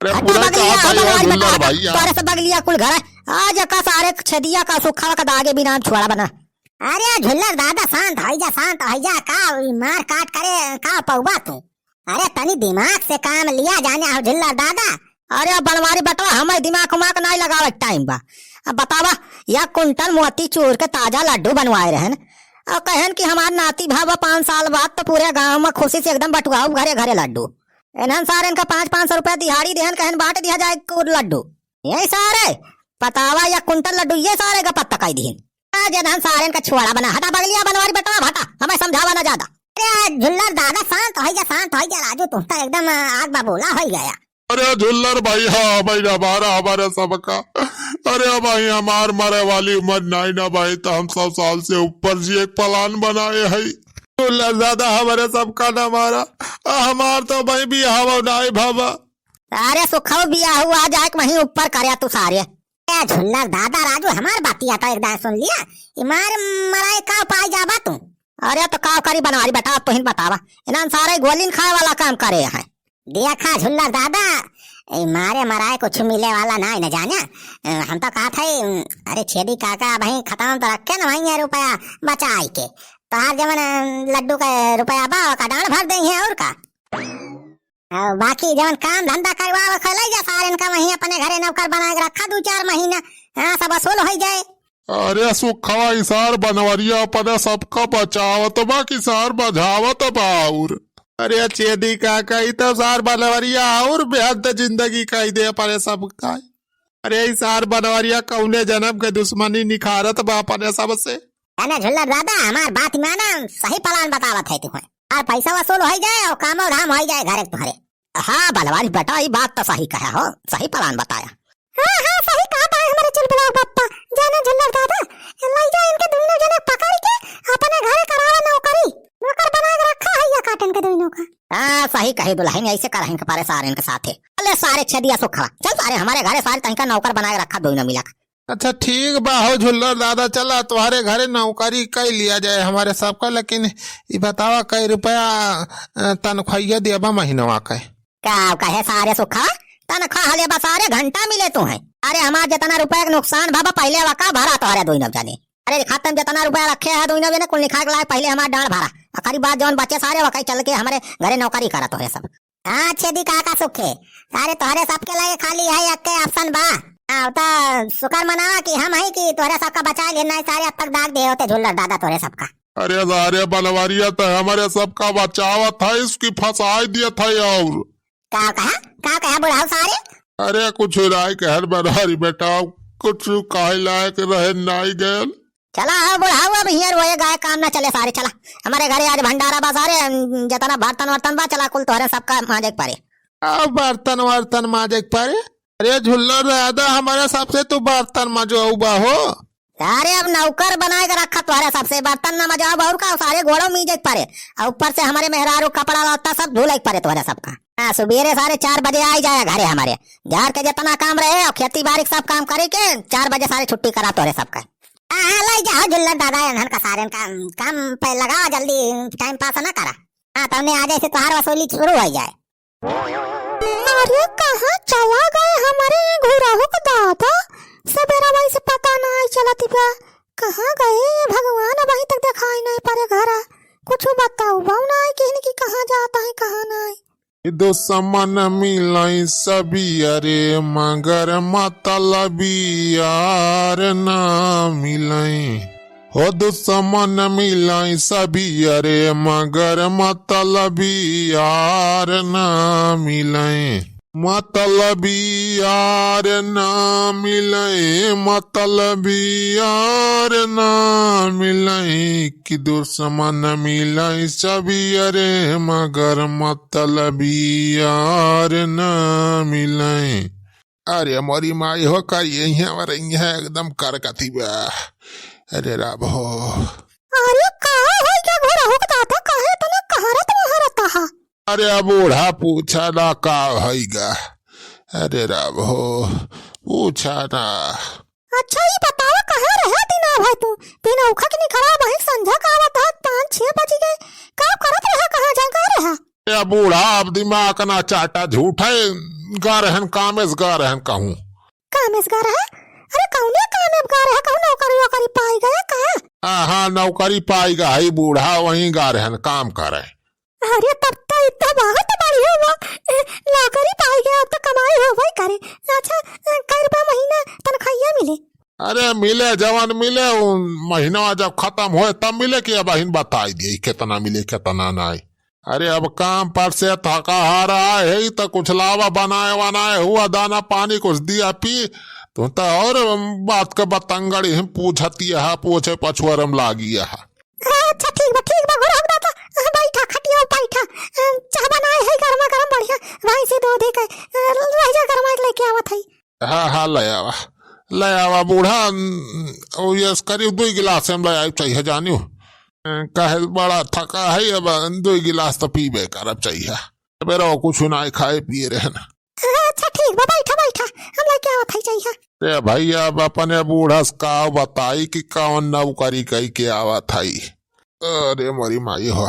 अरे हटा पूरा बगलिया कहा था यार बनवारी झुल्लर बता भैया। तोरे से बगलिया कुल घर है आज का सारे छदिया का सुखा का दागे भी नाम छुआड़ा बना। अरे झुल्लर दादा शांत हो जा शांत हो जा का मार काट करे का पौबा तू। अरे तनी दिमाग से काम लिया जाने हो झुल्लर दादा। अरे बनवारी बटवा हमें दिमाग उमाग नहीं लगावे टाइम बा। अब बतावा या कुंटल मोती चूर के ताजा लड्डू बनवाए रहन और कहन कि हमार नाती भावा 5 साल बाद तो पूरे गांव में खुशी से एकदम बटुआऊ घरे घरे लड्डू। इन्हन सारे इनका 500 रुपया दिहाड़ी देहन कहन बांट दिया जाए लड्डू। यही सारे पतावा या कुंटल लड्डू ये सारे का पत्ता कई दीन आज इन्हन सारे इनका छुआड़ा बना। हटा बगलिया बनवारी बटवा हटा हमें समझावा ना ज्यादा। अरे झुल्लर दादा शांत हो जा राजू तुम तो एकदम आग बबूला हो गया। अरे झुल्लर भाई हाँ भाई हमारे सबका। अरे भाई हमार मरे वाली उम्र नहीं ना भाई तो हम 100 साल से ऊपर जी एक प्लान बनाए है। झुल्लर दादा हमारे सबका न मारा हमार तो भाई भी हवा नहीं भावा। अरे सुखो बिया हुआ जाए वहीं ऊपर करे तू सारे। झुल्लर दादा राजू हमार बातिया तो एकदम सुन लिया मार मराए का पाई जाबा तू। अरे तो का करी बनवारी बेटा तो हिन बतावा इन्हन सारे गोलिन खाए वाला काम करे हैं। देखा झुल्लर दादा मारे मराए कुछ मिले वाला ना न जाने। हम तो कहा था अरे छेदी काका भाई खत्म तो रखे ना भाई रुपया बचाई के तो हर जमन लड्डू का रुपया बा का डांड भर देंगे और का और बाकी जमन काम धंधा करवा खले जा सारे का वहीं अपने घरे नौकर बना के रखा 2-4 महीना हाँ सब वसूल हो जाए। अरे सुखवा इसार बनवरिया अपने सबका बचावत बा किसार बझावत बाउर। अरे चेदी काका तो सार बनवरिया और बेहद जिंदगी कही दे अपने सबका। अरे इसार बनवरिया कौने जन्म के दुश्मनी निखारत बा अपने सबसे। अरे झुल्लर दादा हमार बात माना सही प्लान बतावत है तुम्हें और पैसा वसूल हो जाए और काम धाम हो जाए घरे तुम्हारे। हाँ बनवारी बेटा ये बात तो सही कहा हो सही प्लान बताया। हाँ सही कहा था हमारे चुलबुला पप्पा जाना झुल्लर दादा ले जा इनके दोनों जने पकड़ के अपने घरे करावा नौकरी नौकर बना के रखा है या काटन के दोनों का। हाँ सही कही दुल्हन ऐसे करें के पारे सारे इनके साथे अरे सारे छदिया सुखवा चल सारे हमारे घरे सारे तनिका नौकर बना के रखा दोनों मिला। अच्छा ठीक बा हो झुल्लर दादा चला तुम्हारे घरे नौकरी कई लिया जाए हमारे सबका। लेकिन ये बतावा कई रुपया तनख्वाह देबा महीनवा का क्या कहे सारे सुखा तनख्वाह ले बस सारे घंटा मिले तू है। अरे हमारे जितना रुपया का नुकसान बाबा पहले वका भरा तो हरे दोनों जाने। अरे खाते में जितना रुपया रखे है दोनों ने कुल लिखा के लाए पहले हमारा डांड भरा आखिरी बात जौन बच्चे सारे वकाई चल के हमारे घरे नौकरी करा तो है सब। हाँ छेदी काका सुखे सारे तुम्हारे सबके लगे खाली है एक ऑप्शन बा तो शुक्र मनावा कि हम है कि तोहरे सबका बचा लेना सारे अब तक दाग दे होते झुल्लर दादा तोहरे सबका। अरे सारे बनवरिया तो हमारे सबका बचावा था इसकी फंसाई दिया था और का कहा बुढ़ाओ सारे। अरे कुछ राय कहर बनवारी बेटा कुछ काहे लायक रहे नहीं गए। चला हाँ बुढ़ाओ अब हियर वो गाय काम ना चले सारे चला हमारे घरे आज भंडारा बा सारे जितना बर्तन वर्तन बा चला कुल तोहरे सबका माजे पारे। अब बर्तन वर्तन माजे पारे। अरे झुल्लर दादा हमारे सबसे तू बर्तन मजो हो। अरे अब नौकर बनाए के रखा तुम्हारे सबसे बर्तन न मजा और का सारे घोड़ों मीजे पारे और ऊपर से हमारे मेहरारू कपड़ा लत्ता सब धुलाई पारे तुम्हारे सबका। हाँ सुबेरे सारे 4 बजे आ जाए घरे हमारे घर के जितना काम रहे और खेती बाड़ी सब काम करे के 4 बजे सारे छुट्टी करा तोरे सबका। हाँ ले जाओ झुल्लर दादा इन्हन का सारे का काम पे लगाओ जल्दी टाइम पास ना करा। हाँ तुमने आज से तुम्हारी वसूली शुरू हो जाए। अरे कहाँ चला गए हमारे घोड़ाओं को दादा सवेरा भाई से पता नहीं चला तिपा कहाँ गए भगवान अभी तक दिखाई नहीं पड़े घर कुछ बताओ बहु ना कि इनकी कहाँ जाता है कहाँ नहीं। दुश्मन मिलाई सभी अरे मगर मतलबी यार ना मिलाई हो दुश्मन मिलाई सभी अरे मगर मतलबी यार ना मिलाई मतलबी यार ना मिले मतलबी यार ना मिले कि दुश्मन मिले सभी अरे मगर मतलबी यार ना मिले। अरे मोरी माई हो कर यही एकदम कर कथी बा। अरे राब हो अरे कहाँ है क्या घोड़ा हो दादा कहे तना कहारत महारत हा। अरे बूढ़ा पूछा ना का हैगा। अरे राब हो पूछा ना। अच्छा ये बताओ कहाँ रहे दिना भाई तू बिना उखा के नहीं खड़ा भाई संझा का आवत 5-6 बज गए का करत रहा कहाँ जा रहा। या बूढ़ा अब दिमाग ना चाटा झूठ है गा रहन कामेस गा रहन कहूँ कामेस गा रहा है? अरे कौने कामेब गा रहा है? कहूँ नौकरी वोकरी पाई गया का? हाँ नौकरी पाएगा है बूढ़ा वहीं गा रहन काम कर रहे। अरे तब तो इतना बहुत बढ़िया हुआ, नौकरी पाई गया तो कमाई हो भाई करे। अच्छा कई रुपया महीना तनख्वाह मिले? अरे मिले जवान मिले महीना जब खत्म हो तब मिले कि बहन बताई दिए कितना मिले कितना नहीं। अरे अब काम पर से थका हारा है तो कुछ लावा बनाए वनाए हुआ दाना पानी कुछ दिया पी तो और बात का बतंगड़ी हम पूछती है पूछे पछुअरम लागी है। अच्छा ठीक बा घोड़ा दादा बैठा खटिया बैठा चाह बनाए है गरमा गरम बढ़िया भाई से दो दे के रह जा गरमा लेके आवत है। हाँ ले आवा बूढ़ा ये करीब 2 गिलास हम ले आई चाहिए जानियो कहे बड़ा थका है अब 2 गिलास तो पीबे करब चाहिए मेरा कुछ ना खाए पिए रहे ना। अच्छा ठीक बा बैठा हम लेके आवत है चाहिए। रे भैया अब अपने बूढ़ा का बताई कि कौन नौकरी कई के आवत है। अरे मोरी माई हो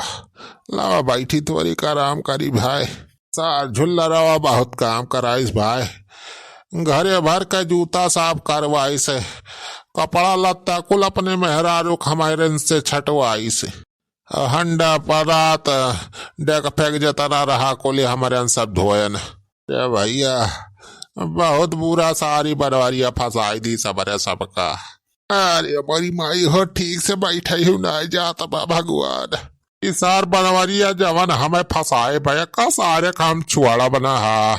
लावा बैठी तोरी का आराम करी भाई सार झुल्ला रवा बहुत काम कराइस भाई घरे भर के जूता साफ करवाई से कपड़ा लत्ता कुल अपने मेहरारू हमारे से छटवाई से हंडा परात डेक फेंक जतना रहा कोले हमारे सब धोयन। भैया बहुत बुरा सारी बनवारिया फंसाई दी सबरे सबका। अरे बड़ी माई हो ठीक से बैठे ही ना जाता बा भगवान इस सार बनवारिया जवन हमें फंसाए भैया का सारे काम छुआड़ा बना हा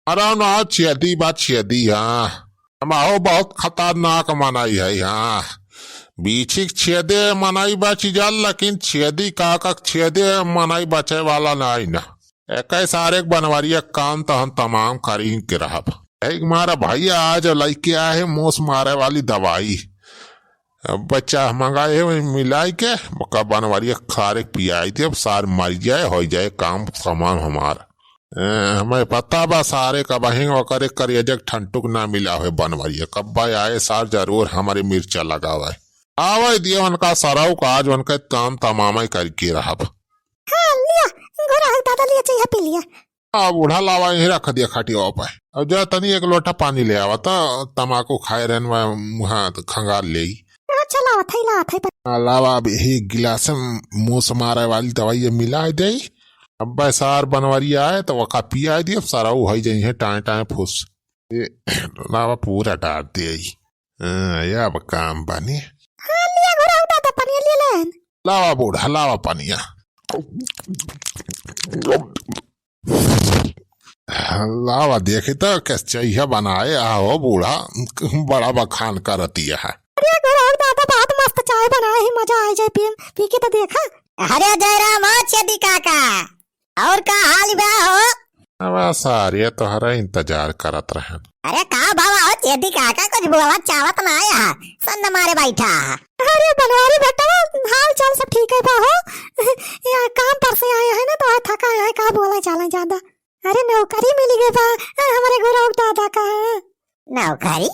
अरे ना छेदी बात छेदी हाँ हमारो बहुत खतरनाक मनाई है यहाँ बीछी छेदे मनाई बची जाल लेकिन छेदी का छेदे मनाई बचे वाला नहीं ना एक सारे बनवारिया काम तो हम तमाम करी के रहा। एक मारा भैया आज लड़के आए है मोस मारे वाली दवाई बच्चा मंगाए है मिलाई के बनवारिया खारे पियाई थी अब सार मर जाए हो जाए काम सामान हमारा हमें पता बा सारे का बहेंग वकर करियजक ठंटुक ना मिला है बनवारिया कब आए सार जरूर हमारी मिर्चा लगा हुआ है आवा दिए उनका सराव का आज उनका काम तमाम करके रहा। हाँ लिया घोड़ा दादा लिया चाहिए पी लिया। बूढ़ा लावा यही रख दिया खटिया पे अब जो तनी 1 लोटा पानी ले आवा था तमाकू खाए रहन मुहा खंगार ले चला थे लावा अब यही गिलास मुंह से मारे वाली दवाई मिला दे अब सार बनवारी आए तो वका पिया दिए सारा हो जाए टाए फूस लावा पूरा डाल दे या अब काम बने। हाँ लिया घोड़ा दादा पानी ले लेन लावा बूढ़ा लावा पानिया लावा देखे तो कैसे चाहिए बनाए आओ बूढ़ा बड़ा बखान करती है। अरे घोड़ा दादा बहुत मस्त चाय बनाए है मजा आ जाए पी के तो देखा। अरे जयराम छेदी काका और का हाल बा हो? अब सारे तोहरा इंतजार करत रहे। अरे का बाबा हो छेदी काका कुछ बुआ चावत ना आया सन्न मारे बैठा। अरे बनवारी बेटा हाल चाल सब ठीक है बा हो या काम पर से आए हैं ना तो थका है का बोला चला ज्यादा। अरे नौकरी मिल गई बा हमारे गुरु दादा का। नौकरी?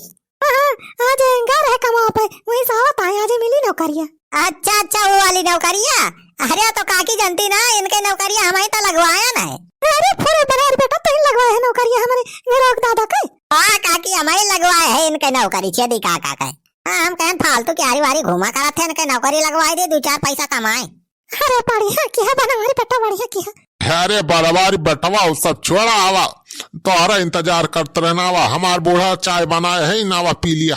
आज घर है कमाओ पे वही सावत आए आज मिली नौकरिया। अच्छा वो वाली नौकरिया। अरे तो काकी जानती ना इनके नौकरिया हमारी तो लगवाया ना है। अरे फुरे बनार बेटा तुम लगवाए है नौकरिया हमारे गुरु दादा के। हाँ काकी हमारी लगवाए है इनके नौकरी छेदी काका का। हाँ हम कहें फालतू क्यारी वारी घुमा करा थे इनके नौकरी लगवाए दे 2-4 पैसा कमाए। अरे बढ़िया किया बनवारी बेटा बढ़िया किया। अरे बराबर बटवा सब छोड़ा आवा तोहरा इंतजार करते रहना आवा हमार बूढ़ा चाय बनाए है नावा पी लिया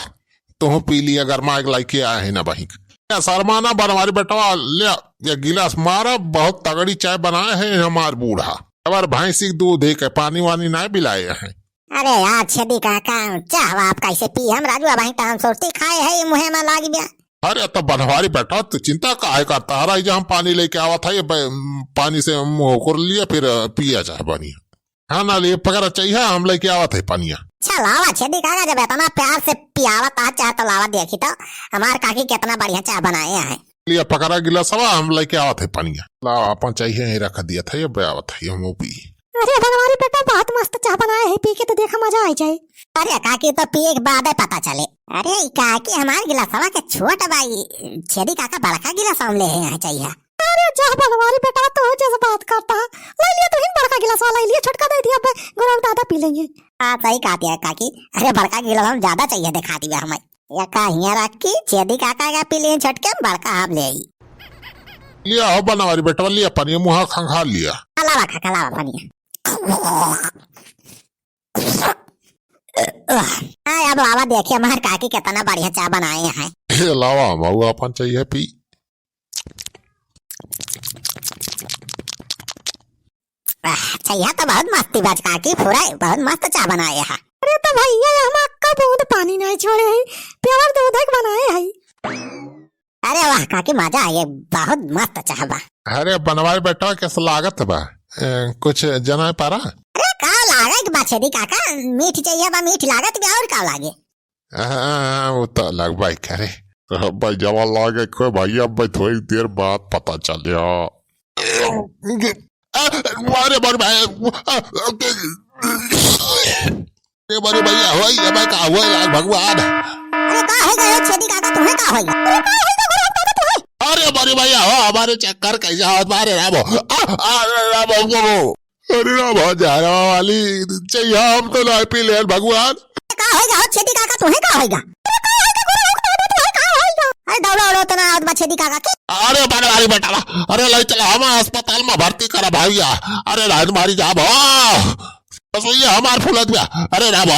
तुम पी लिया गर्मा एक लाइके आए है ना बही शर्माना बनवारी बटवा लिया ये गिलास मारा बहुत तगड़ी चाय बनाए है हमार बूढ़ा अबर भैंसी दूध है के पानी वानी ना पिलाए हैं। अरे यार छेदी काका चाह आप कैसे पी हम राजू भाई तो हम सोचते खाए है मुहे में लाग गया। अरे तो बनवारी बैठा तो चिंता काहे करता है जहाँ हम पानी लेके आवा था ये पानी से मुंह कर लिया फिर पिया चाहे पानी हाँ ना लिए पकड़ा चाहिए हम लेके आवा थे पानिया। अच्छा लावा छेदी काका जब इतना प्यार से पियावा था चाह तो लावा देखी तो हमार काकी कितना बढ़िया चाय बनाए है। लिया पकड़ा गिला सवा हम लेके आवा थे पानिया लावा अपन चाहिए रख दिया था ये आवा था हम पी। अरे बनवारी बेटा बहुत मस्त चाय बनाए है पी के तो देखा मजा आ जाए। अरे काकी तो पिए के बाद पता चले। अरे काकी हमारे गिलासवा के छोट भाई छेदी काका बड़का गिलास ले हैं चाहिए। अरे जा बनवारी बेटा तो जैसे बात करता है ले लिया तो हिन बड़का गिलास वाला ले लिया छोटका दे दिया अब गोरा दादा पी लेंगे। हाँ सही कहती है काकी। अरे बड़का गिलास हम ज्यादा चाहिए दिखा दिया हमें या का हिया रख की छेदी काका का पी लिए छटके बड़का हम ले आई लिया हो बनवारी बेटा लिया पानी मुहा खंखा लिया। कलावा खा कलावा पानी। अब बाबा देखिए हमारे काकी कितना बढ़िया चाय बनाए हैं। लावा मऊ अपन चाहिए पी। चाहिए तो बहुत मस्ती बाज काकी पूरा बहुत मस्त चाय बनाए हैं। अरे तो भैया हम अक्का बूंद पानी नहीं छोड़े है प्योर दूध के बनाए है। अरे वाह काकी मजा आए बहुत मस्त चाय बा। अरे बनवारी बेटा कैसा लागत बा कुछ जना पारा। अरे का लागे बा छेदी काका मीठ चाहिए बा मीठ लागत भी और का लागे। वो तो लग भाई करे भाई जवा लागे कोई भाई अब भाई थोड़ी देर बाद पता चलिया। अरे बड़े भाई बड़े भैया हो भाई का हुआ यार भगवान। अरे का है गए छेदी काका तुम्हें का होगा। अरे बड़े भैया हो हमारे चक्कर कैसा हो हमारे रामो अरे रामो जा रहा वाली चाहिए हम तो नहीं पी ले भगवान। का होगा छेदी काका तुम्हें का होगा। अरे दौड़ा उड़ो तो ना आज छेदी काका के। अरे बनवारी बेटा अरे ले चला हम अस्पताल में भर्ती करा भैया। अरे रात मारी जा भो हमार फुलत गया। अरे रामो